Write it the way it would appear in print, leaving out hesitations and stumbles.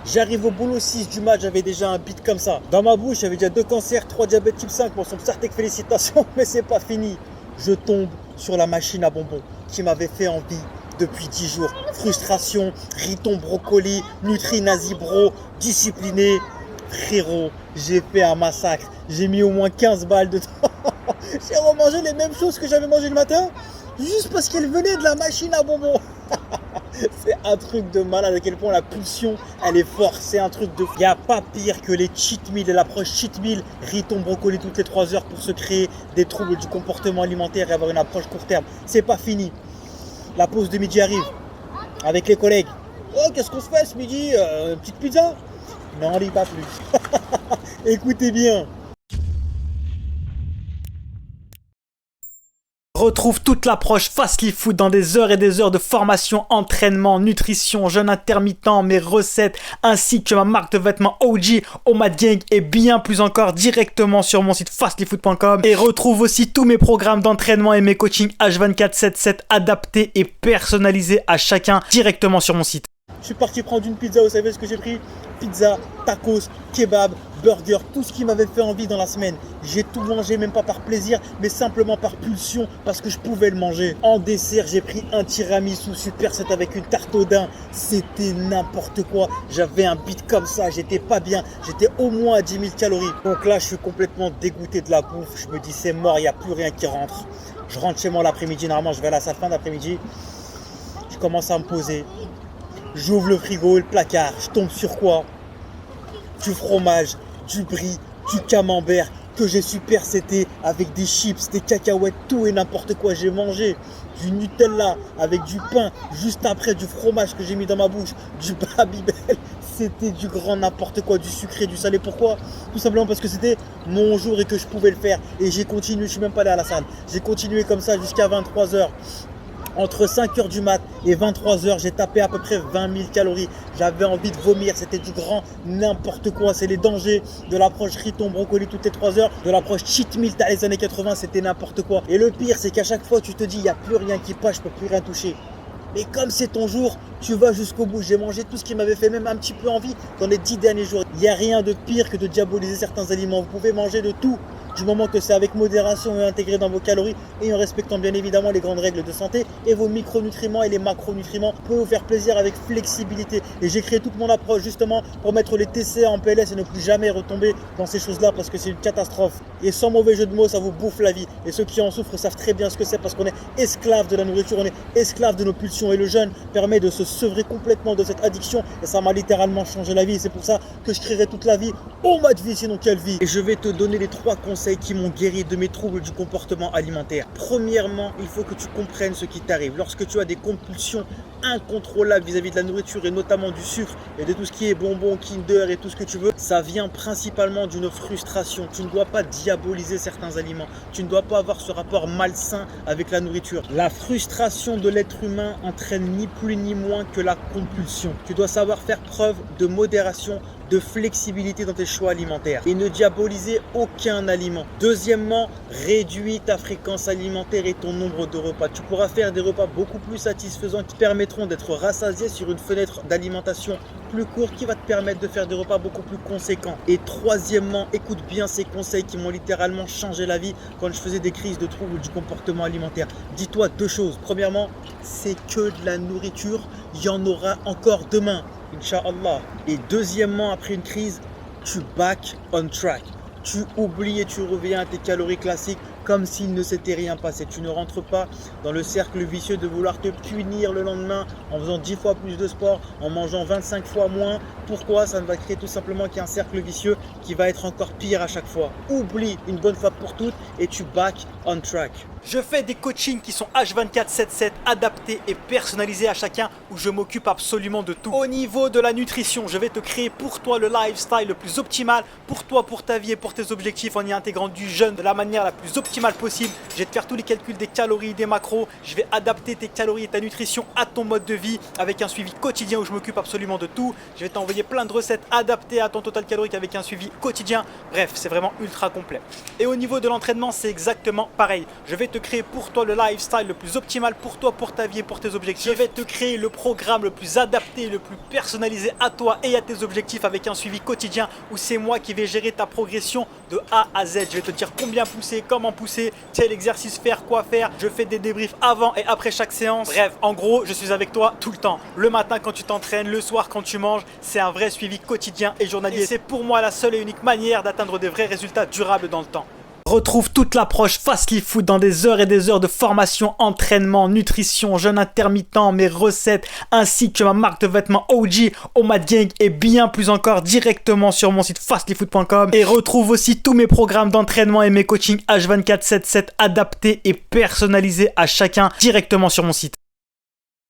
J'arrive au boulot 6 du match, j'avais déjà un beat comme ça. Dans ma bouche, j'avais déjà 2 cancers, 3 diabète type 5. Bon, son Psartec, félicitations, mais c'est pas fini. Je tombe sur la machine à bonbons qui m'avait fait envie depuis 10 jours. Frustration, riton brocoli, nutri-nazi bro, discipliné. Frérot, j'ai fait un massacre. J'ai mis au moins 15 balles dedans. J'ai remangé les mêmes choses que j'avais mangé le matin, juste parce qu'elles venaient de la machine à bonbons. C'est un truc de malade à quel point la pulsion elle est forte, c'est un truc de fou. Il n'y a pas pire que les cheat meals et l'approche cheat meal, riton brocoli toutes les 3 heures pour se créer des troubles du comportement alimentaire et avoir une approche court terme. C'est pas fini. La pause de midi arrive avec les collègues. Oh, qu'est-ce qu'on se fait ce midi? Une petite pizza? Non, on n'y va plus. Écoutez bien. Retrouve toute l'approche Fastly Food dans des heures et des heures de formation, entraînement, nutrition, jeûne intermittent, mes recettes, ainsi que ma marque de vêtements OG, Omad Gang et bien plus encore directement sur mon site fastlyfood.com. Et retrouve aussi tous mes programmes d'entraînement et mes coachings H24/7/7 adaptés et personnalisés à chacun directement sur mon site. Je suis parti prendre une pizza, vous savez ce que j'ai pris? Pizza, tacos, kebab, burger, tout ce qui m'avait fait envie dans la semaine. J'ai tout mangé, même pas par plaisir, mais simplement par pulsion, parce que je pouvais le manger. En dessert, j'ai pris un tiramisu super set avec une tarte au daim. C'était n'importe quoi. J'avais un beat comme ça, j'étais pas bien. J'étais au moins à 10 000 calories. Donc là, je suis complètement dégoûté de la bouffe. Je me dis, c'est mort, il n'y a plus rien qui rentre. Je rentre chez moi l'après-midi, normalement, je vais à la salle fin d'après-midi. Je commence à me poser. J'ouvre le frigo, le placard, je tombe sur quoi? Du fromage, du brie, du camembert que j'ai super seté avec des chips, des cacahuètes, tout et n'importe quoi j'ai mangé. Du Nutella avec du pain, juste après du fromage que j'ai mis dans ma bouche, du Babybel. C'était du grand n'importe quoi, du sucré, du salé. Pourquoi? Tout simplement parce que c'était mon jour et que je pouvais le faire. Et j'ai continué, je suis même pas allé à la salle. J'ai continué comme ça jusqu'à 23 h. Entre 5 h du mat et 23 h, j'ai tapé à peu près 20 000 calories. J'avais envie de vomir, c'était du grand n'importe quoi. C'est les dangers de l'approche riton brocoli toutes les 3 heures, de l'approche cheat meal dans les années 80, c'était n'importe quoi. Et le pire, c'est qu'à chaque fois, tu te dis, il n'y a plus rien qui passe, je peux plus rien toucher. Mais comme c'est ton jour, tu vas jusqu'au bout. J'ai mangé tout ce qui m'avait fait même un petit peu envie dans les 10 derniers jours. Il n'y a rien de pire que de diaboliser certains aliments. Vous pouvez manger de tout, du moment que c'est avec modération et intégré dans vos calories et en respectant bien évidemment les grandes règles de santé et vos micronutriments et les macronutriments. Vous pouvez vous faire plaisir avec flexibilité. Et j'ai créé toute mon approche justement pour mettre les TCA en PLS et ne plus jamais retomber dans ces choses-là parce que c'est une catastrophe. Et sans mauvais jeu de mots, ça vous bouffe la vie. Et ceux qui en souffrent savent très bien ce que c'est parce qu'on est esclave de la nourriture, on est esclave de nos pulsions. Et le jeûne permet de se sevrer complètement de cette addiction et ça m'a littéralement changé la vie. C'est pour ça que je créerai toute la vie au mode vie, sinon quelle vie. Et je vais te donner les 3 conseils qui m'ont guéri de mes troubles du comportement alimentaire. Premièrement, il faut que tu comprennes ce qui t'arrive. Lorsque tu as des compulsions incontrôlables vis-à-vis de la nourriture et notamment du sucre et de tout ce qui est bonbons, Kinder et tout ce que tu veux, ça vient principalement d'une frustration. Tu ne dois pas diaboliser certains aliments. Tu ne dois pas avoir ce rapport malsain avec la nourriture. La frustration de l'être humain entraîne ni plus ni moins que la compulsion. Tu dois savoir faire preuve de modération, de flexibilité dans tes choix alimentaires et ne diaboliser aucun aliment. Deuxièmement, réduis ta fréquence alimentaire et ton nombre de repas. Tu pourras faire des repas beaucoup plus satisfaisants qui permettront d'être rassasié sur une fenêtre d'alimentation plus courte qui va te permettre de faire des repas beaucoup plus conséquents. Et troisièmement, écoute bien ces conseils qui m'ont littéralement changé la vie quand je faisais des crises de troubles du comportement alimentaire. Dis-toi 2 choses. Premièrement, c'est que de la nourriture, il y en aura encore demain. Inch'Allah. Et deuxièmement, après une crise, tu back on track. Tu oublies et tu reviens à tes calories classiques comme s'il ne s'était rien passé. Tu ne rentres pas dans le cercle vicieux de vouloir te punir le lendemain en faisant 10 fois plus de sport, en mangeant 25 fois moins. Pourquoi? Ça ne va créer tout simplement qu'il y a un cercle vicieux qui va être encore pire à chaque fois. Oublie une bonne fois pour toutes et tu back on track. Je fais des coachings qui sont H24/7/7 adaptés et personnalisés à chacun où je m'occupe absolument de tout. Au niveau de la nutrition, je vais te créer pour toi le lifestyle le plus optimal pour toi, pour ta vie et pour tes objectifs en y intégrant du jeûne de la manière la plus optimale possible. Je vais te faire tous les calculs des calories, des macros. Je vais adapter tes calories et ta nutrition à ton mode de vie avec un suivi quotidien où je m'occupe absolument de tout. Je vais t'envoyer plein de recettes adaptées à ton total calorique avec un suivi quotidien. Bref, c'est vraiment ultra complet. Et au niveau de l'entraînement, c'est exactement pareil. Je vais te créer pour toi le lifestyle le plus optimal pour toi, pour ta vie et pour tes objectifs. Je vais te créer le programme le plus adapté, le plus personnalisé à toi et à tes objectifs avec un suivi quotidien où c'est moi qui vais gérer ta progression de A à Z. Je vais te dire combien pousser, comment pousser, quel exercice faire, quoi faire. Je fais des débriefs avant et après chaque séance. Bref, en gros, je suis avec toi tout le temps. Le matin quand tu t'entraînes, le soir quand tu manges, c'est un vrai suivi quotidien et journalier. Et c'est pour moi la seule et unique manière d'atteindre des vrais résultats durables dans le temps. Retrouve toute l'approche Fastly Food dans des heures et des heures de formation, entraînement, nutrition, jeûne intermittent, mes recettes, ainsi que ma marque de vêtements OG, Omad Gang et bien plus encore directement sur mon site fastlyfood.com. Et retrouve aussi tous mes programmes d'entraînement et mes coachings H24/7/7 adaptés et personnalisés à chacun directement sur mon site.